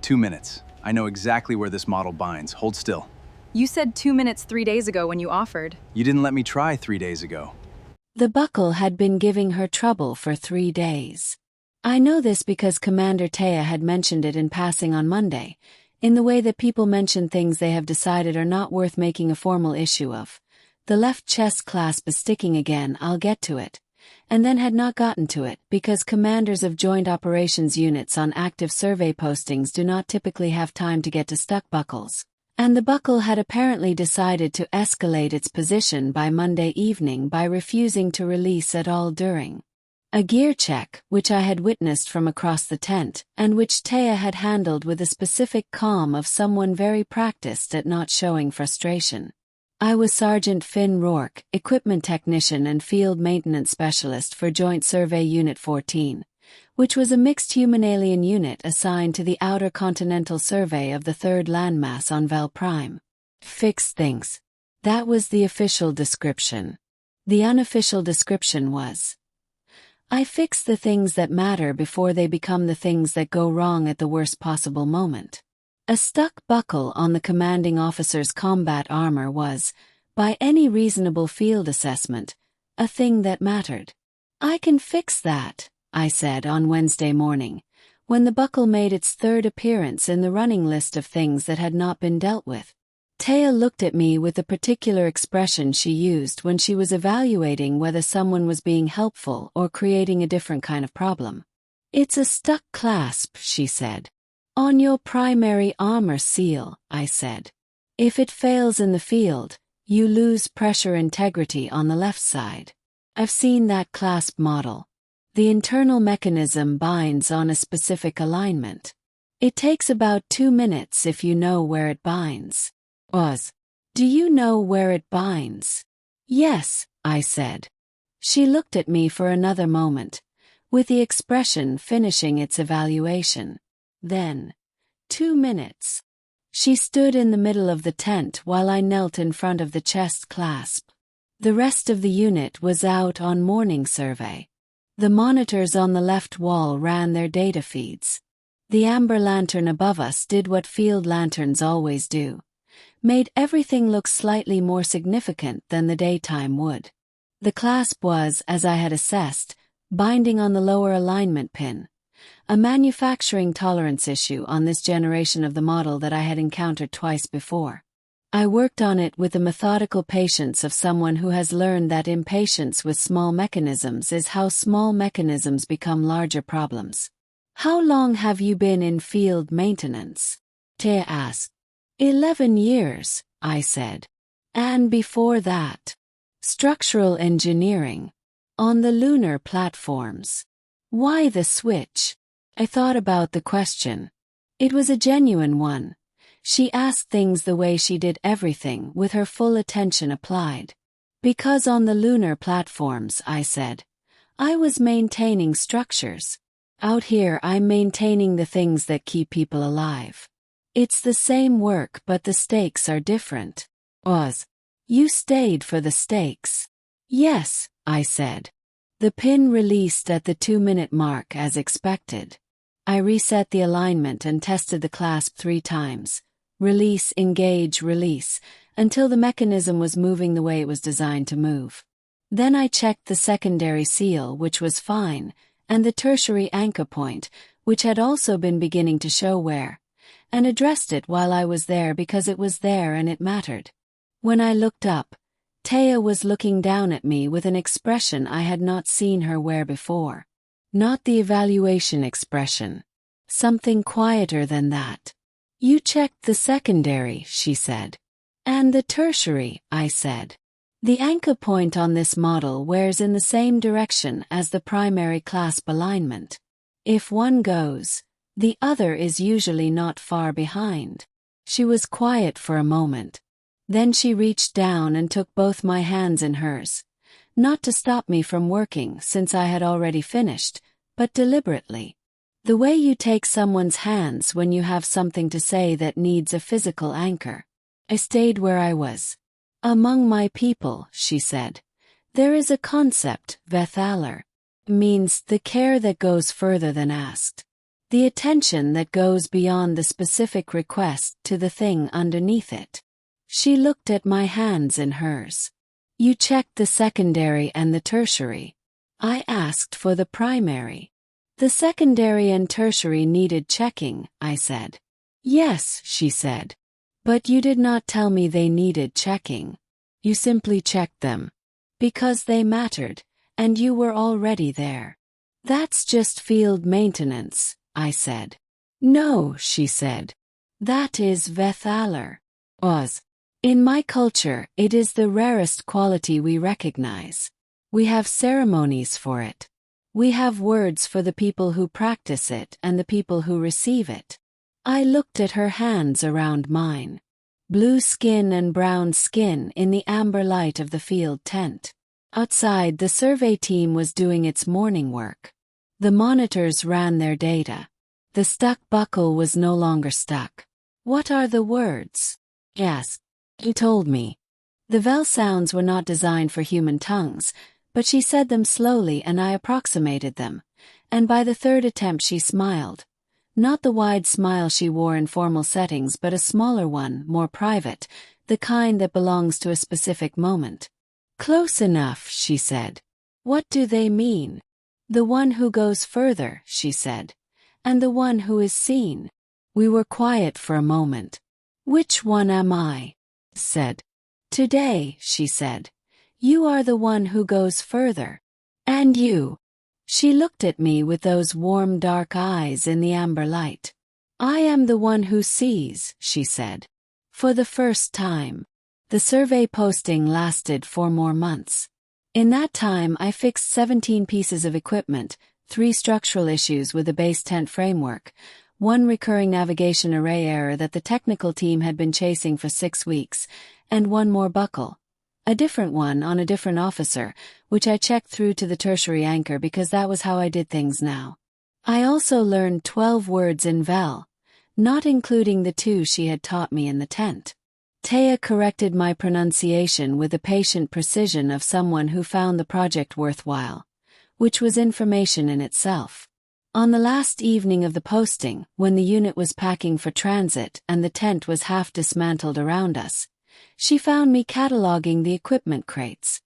2 minutes. I know exactly where this model binds. Hold still. You said 2 minutes 3 days ago when you offered. You didn't let me try 3 days ago. The buckle had been giving her trouble for 3 days. I know this because Commander Taya had mentioned it in passing on Monday, in the way that people mention things they have decided are not worth making a formal issue of. The left chest clasp is sticking again, I'll get to it. And then had not gotten to it because commanders of joint operations units on active survey postings do not typically have time to get to stuck buckles. And the buckle had apparently decided to escalate its position by Monday evening by refusing to release at all during a gear check, which I had witnessed from across the tent, and which Taya had handled with the specific calm of someone very practiced at not showing frustration. I was Sergeant Finn Rourke, equipment technician and field maintenance specialist for Joint Survey Unit 14, which was a mixed human-alien unit assigned to the Outer Continental Survey of the Third Landmass on Vel Prime. Fix things. That was the official description. The unofficial description was, I fix the things that matter before they become the things that go wrong at the worst possible moment. A stuck buckle on the commanding officer's combat armor was, by any reasonable field assessment, a thing that mattered. I can fix that, I said on Wednesday morning, when the buckle made its third appearance in the running list of things that had not been dealt with. Taya looked at me with the particular expression she used when she was evaluating whether someone was being helpful or creating a different kind of problem. It's a stuck clasp, she said. On your primary armor seal, I said. If it fails in the field, you lose pressure integrity on the left side. I've seen that clasp model. The internal mechanism binds on a specific alignment. It takes about 2 minutes if you know where it binds. Do you know where it binds? Yes, I said. She looked at me for another moment, with the expression finishing its evaluation. Then, 2 minutes. She stood in the middle of the tent while I knelt in front of the chest clasp. The rest of the unit was out on morning survey. The monitors on the left wall ran their data feeds. The amber lantern above us did what field lanterns always do. Made everything look slightly more significant than the daytime would. The clasp was, as I had assessed, binding on the lower alignment pin. A manufacturing tolerance issue on this generation of the model that I had encountered twice before. I worked on it with the methodical patience of someone who has learned that impatience with small mechanisms is how small mechanisms become larger problems. How long have you been in field maintenance? Taya asked. 11 years, I said. And before that? Structural engineering. On the lunar platforms. Why the switch? I thought about the question. It was a genuine one. She asked things the way she did everything, with her full attention applied. Because on the lunar platforms, I said. I was maintaining structures. Out here I'm maintaining the things that keep people alive. It's the same work but the stakes are different. You stayed for the stakes. Yes, I said. The pin released at the 2-minute mark as expected. I reset the alignment and tested the clasp 3 times. Release, engage, release, until the mechanism was moving the way it was designed to move. Then I checked the secondary seal, which was fine, and the tertiary anchor point, which had also been beginning to show wear, and addressed it while I was there because it was there and it mattered. When I looked up, Taya was looking down at me with an expression I had not seen her wear before. Not the evaluation expression. Something quieter than that. You checked the secondary, she said. And the tertiary, I said. The anchor point on this model wears in the same direction as the primary clasp alignment. If one goes, the other is usually not far behind. She was quiet for a moment. Then she reached down and took both my hands in hers. Not to stop me from working since I had already finished, but deliberately. The way you take someone's hands when you have something to say that needs a physical anchor. I stayed where I was. Among my people, she said, there is a concept, Vethaler. Means the care that goes further than asked. The attention that goes beyond the specific request to the thing underneath it. She looked at my hands in hers. You checked the secondary and the tertiary. I asked for the primary. The secondary and tertiary needed checking, I said. Yes, she said. But you did not tell me they needed checking. You simply checked them. Because they mattered, and you were already there. That's just field maintenance, I said. No, she said. That is Vethaler. Oz. In my culture, it is the rarest quality we recognize. We have ceremonies for it. We have words for the people who practice it and the people who receive it. I looked at her hands around mine. Blue skin and brown skin in the amber light of the field tent. Outside, the survey team was doing its morning work. The monitors ran their data. The stuck buckle was no longer stuck. What are the words? Yes. He told me. The vowel sounds were not designed for human tongues, but she said them slowly and I approximated them, and by the third attempt she smiled. Not the wide smile she wore in formal settings but a smaller one, more private, the kind that belongs to a specific moment. Close enough, she said. What do they mean? The one who goes further, she said, and the one who is seen. We were quiet for a moment. Which one am I? Said. Today, she said. You are the one who goes further. And you. She looked at me with those warm dark eyes in the amber light. I am the one who sees, she said. For the first time. The survey posting lasted 4 more months. In that time I fixed 17 pieces of equipment, 3 structural issues with the base tent framework, 1 recurring navigation array error that the technical team had been chasing for 6 weeks, and 1 more buckle. A different one on a different officer, which I checked through to the tertiary anchor because that was how I did things now. I also learned 12 words in Vel, not including the 2 she had taught me in the tent. Taya corrected my pronunciation with the patient precision of someone who found the project worthwhile, which was information in itself. On the last evening of the posting, when the unit was packing for transit and the tent was half dismantled around us, she found me cataloging the equipment crates.